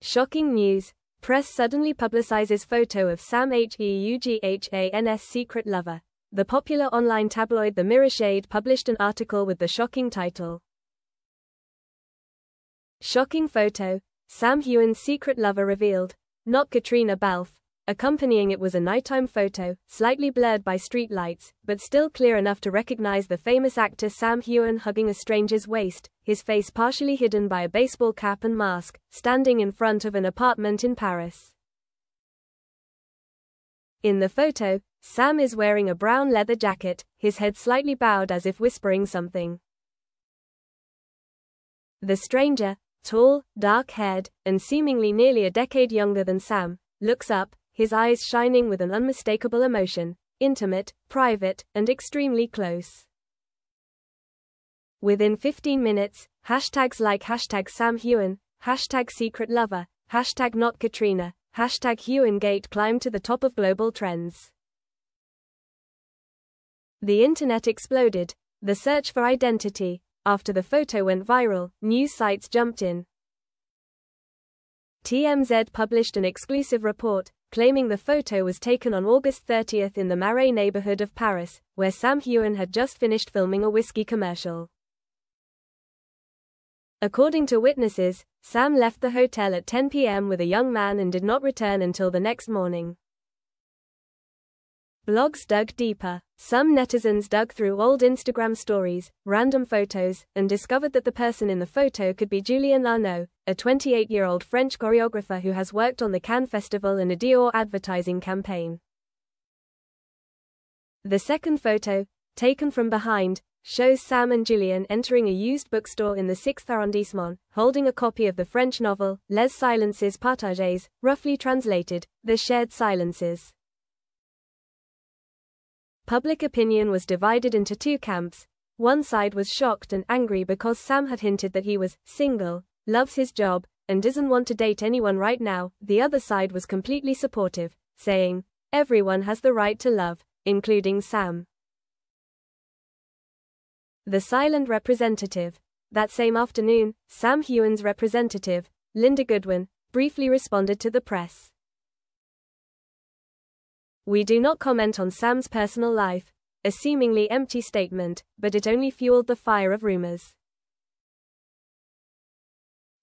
Shocking news. Press suddenly publicizes photo of Sam Heughan's secret lover. The popular online tabloid The Mirror Shade published an article with the shocking title. Shocking photo. Sam Heughan's secret lover revealed. Not Katrina Balfe. Accompanying it was a nighttime photo, slightly blurred by street lights, but still clear enough to recognize the famous actor Sam Heughan hugging a stranger's waist, his face partially hidden by a baseball cap and mask, standing in front of an apartment in Paris. In the photo, Sam is wearing a brown leather jacket, his head slightly bowed as if whispering something. The stranger, tall, dark-haired, and seemingly nearly a decade younger than Sam, looks up, his eyes shining with an unmistakable emotion, intimate, private, and extremely close. Within 15 minutes, hashtags like #SamHeughan, #SecretLover, #NotKatrina, #HeughanGate climbed to the top of global trends. The internet exploded. The search for identity. After the photo went viral, news sites jumped in. TMZ published an exclusive report, claiming the photo was taken on August 30 in the Marais neighborhood of Paris, where Sam Heughan had just finished filming a whiskey commercial. According to witnesses, Sam left the hotel at 10 p.m. with a young man and did not return until the next morning. Blogs dug deeper. Some netizens dug through old Instagram stories, random photos, and discovered that the person in the photo could be Julien Arnaud, a 28-year-old French choreographer who has worked on the Cannes Festival and a Dior advertising campaign. The second photo, taken from behind, shows Sam and Julien entering a used bookstore in the 6th arrondissement, holding a copy of the French novel, Les Silences Partagés, roughly translated, The Shared Silences. Public opinion was divided into two camps. One side was shocked and angry because Sam had hinted that he was single, loves his job, and doesn't want to date anyone right now. The other side was completely supportive, saying, everyone has the right to love, including Sam. The silent representative. That same afternoon, Sam Heughan's representative, Linda Goodwin, briefly responded to the press. We do not comment on Sam's personal life, a seemingly empty statement, but it only fueled the fire of rumors.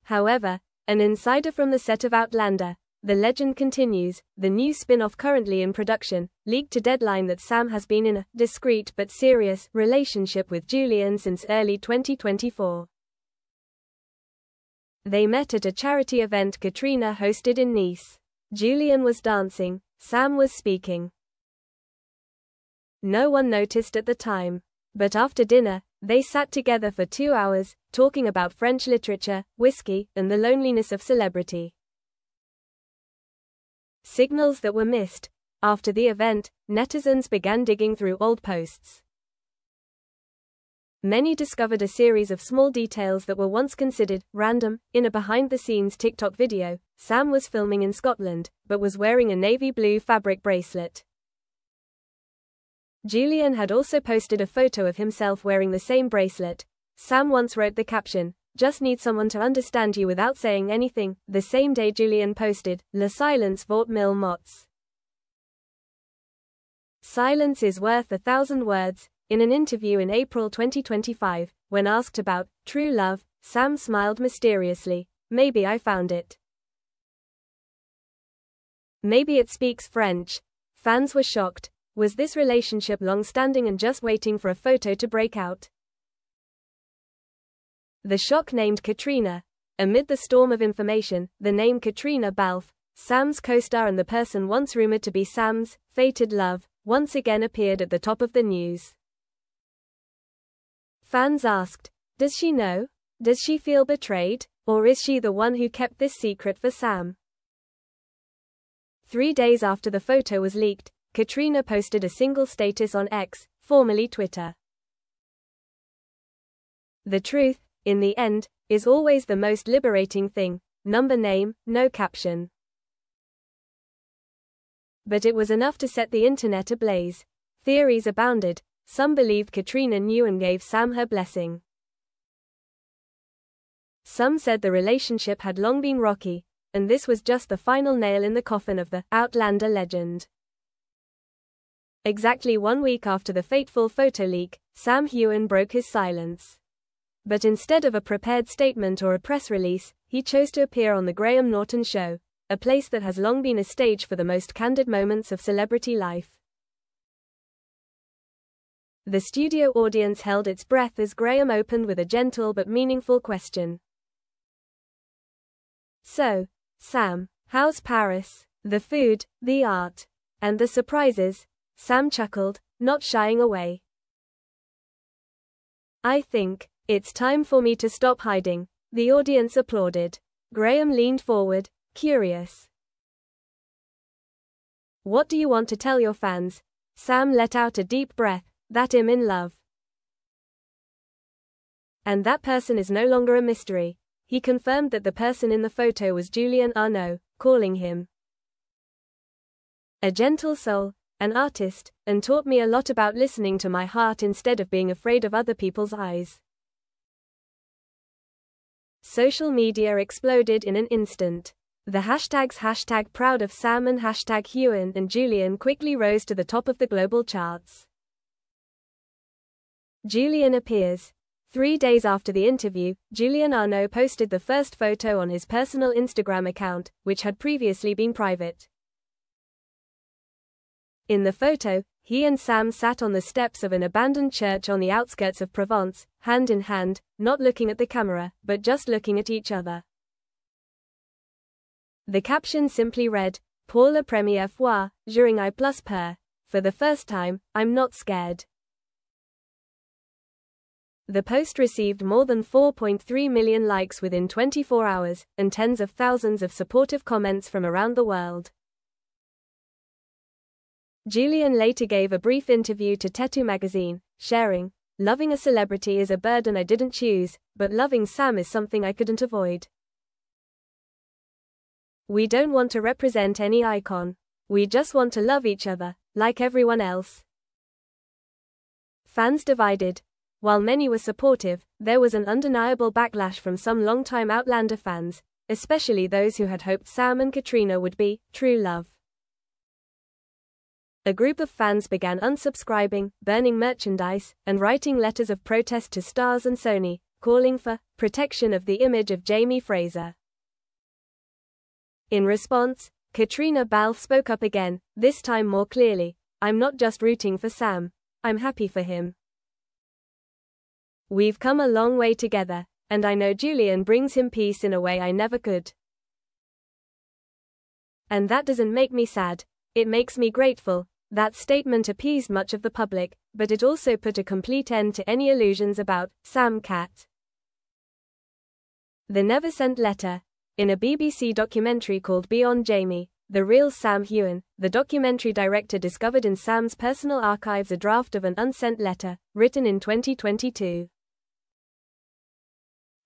However, an insider from the set of Outlander, the legend continues, the new spin-off currently in production, leaked to Deadline that Sam has been in a discreet but serious relationship with Julien since early 2024. They met at a charity event Katrina hosted in Nice. Julien was dancing, Sam was speaking. No one noticed at the time. But after dinner, they sat together for 2 hours, talking about French literature, whiskey, and the loneliness of celebrity. Signals that were missed. After the event, netizens began digging through old posts. Many discovered a series of small details that were once considered random. In a behind-the-scenes TikTok video, Sam was filming in Scotland, but was wearing a navy blue fabric bracelet. Julien had also posted a photo of himself wearing the same bracelet. Sam once wrote the caption, "Just need someone to understand you without saying anything." The same day Julien posted, "Le silence vaut mille mots." Silence is worth 1,000 words. In an interview in April 2025, when asked about true love, Sam smiled mysteriously. Maybe I found it. Maybe it speaks French. Fans were shocked. Was this relationship long-standing and just waiting for a photo to break out? The shock named Katrina. Amid the storm of information, the name Katrina Balfe, Sam's co-star and the person once rumored to be Sam's fated love, once again appeared at the top of the news. Fans asked, does she know? Does she feel betrayed? Or is she the one who kept this secret for Sam? 3 days after the photo was leaked, Katrina posted a single status on X, formerly Twitter. The truth, in the end, is always the most liberating thing. Number name, no caption. But it was enough to set the internet ablaze. Theories abounded. Some believed Katrina knew and gave Sam her blessing. Some said the relationship had long been rocky. and this was just the final nail in the coffin of the Outlander legend. Exactly 1 week after the fateful photo leak, Sam Heughan broke his silence. But instead of a prepared statement or a press release, he chose to appear on The Graham Norton Show, a place that has long been a stage for the most candid moments of celebrity life. The studio audience held its breath as Graham opened with a gentle but meaningful question. "So, Sam, how's Paris? The food, the art, and the surprises?" Sam chuckled, not shying away. "I think it's time for me to stop hiding." The audience applauded. Graham leaned forward, curious. "What do you want to tell your fans?" Sam let out a deep breath. "That I'm in love. And that person is no longer a mystery." He confirmed that the person in the photo was Julian Arnault, calling him a gentle soul, an artist, and taught me a lot about listening to my heart instead of being afraid of other people's eyes. Social media exploded in an instant. The hashtags #proud of Sam and #Heughan and Julian quickly rose to the top of the global charts. Julian appears. 3 days after the interview, Julian Arnault posted the first photo on his personal Instagram account, which had previously been private. In the photo, he and Sam sat on the steps of an abandoned church on the outskirts of Provence, hand in hand, not looking at the camera, but just looking at each other. The caption simply read, "Pour la première fois, j'aurai I plus peur. For the first time, I'm not scared." The post received more than 4.3 million likes within 24 hours, and tens of thousands of supportive comments from around the world. Julian later gave a brief interview to Tattoo magazine, sharing, "Loving a celebrity is a burden I didn't choose, but loving Sam is something I couldn't avoid. We don't want to represent any icon. We just want to love each other, like everyone else." Fans divided. While many were supportive, there was an undeniable backlash from some longtime Outlander fans, especially those who had hoped Sam and Katrina would be true love. A group of fans began unsubscribing, burning merchandise, and writing letters of protest to Starz and Sony, calling for protection of the image of Jamie Fraser. In response, Katrina Balfe spoke up again, this time more clearly. "I'm not just rooting for Sam. I'm happy for him. We've come a long way together, and I know Julian brings him peace in a way I never could. And that doesn't make me sad, it makes me grateful." That statement appeased much of the public, but it also put a complete end to any illusions about Sam Cat. The Never Sent Letter. In a BBC documentary called Beyond Jamie, The Real Sam Heughan, the documentary director discovered in Sam's personal archives a draft of an unsent letter, written in 2022.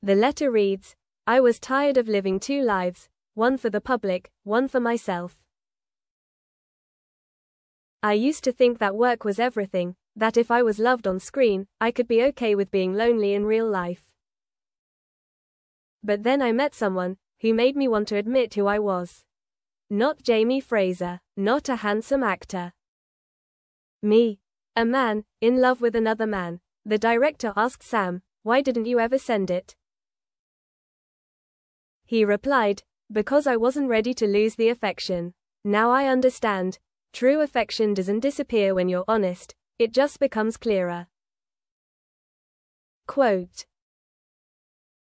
The letter reads, "I was tired of living 2 lives, one for the public, one for myself. I used to think that work was everything, that if I was loved on screen, I could be okay with being lonely in real life. But then I met someone who made me want to admit who I was. Not Jamie Fraser, not a handsome actor. Me. A man, in love with another man." The director asked Sam, "Why didn't you ever send it?" He replied, "Because I wasn't ready to lose the affection. Now I understand. True affection doesn't disappear when you're honest, it just becomes clearer." Quote.